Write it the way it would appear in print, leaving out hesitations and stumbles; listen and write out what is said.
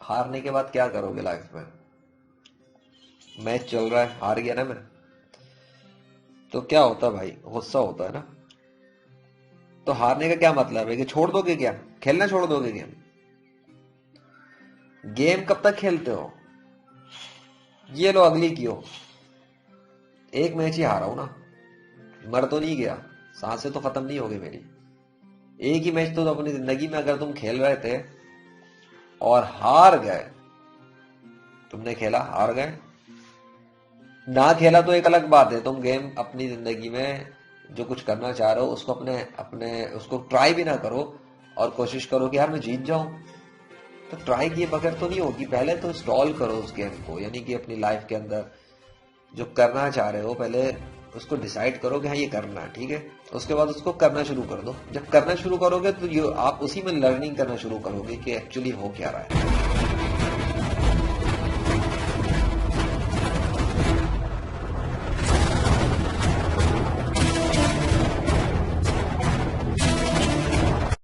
हारने के बाद क्या करोगे लाइफ में? मैच चल रहा है, हार गया ना मैं, तो क्या होता है भाई? गुस्सा होता है ना। तो हारने का क्या मतलब है कि छोड़ दोगे क्या? खेलना छोड़ दोगे गेम? गेम कब तक खेलते हो? ये लो अगली की हो। एक मैच ही हारा हूं ना, मर तो नहीं गया, सांसें तो खत्म नहीं हो गई मेरी। एक ही मैच तो अपनी जिंदगी में अगर तुम खेल रहे थे और हार गए, तुमने खेला हार गए, ना खेला तो एक अलग बात है। तुम गेम अपनी जिंदगी में जो कुछ करना चाह रहे हो उसको अपने अपने उसको ट्राई भी ना करो और कोशिश करो कि यार मैं जीत जाऊं, तो ट्राई किए बगैर तो नहीं होगी। पहले तो इंस्टॉल करो उस गेम को, यानी कि अपनी लाइफ के अंदर जो करना चाह रहे हो पहले उसको डिसाइड करो कि हाँ ये करना है, ठीक है। उसके बाद उसको करना शुरू कर दो। जब करना शुरू करोगे तो आप उसी में लर्निंग करना शुरू करोगे कि एक्चुअली हो क्या रहा है।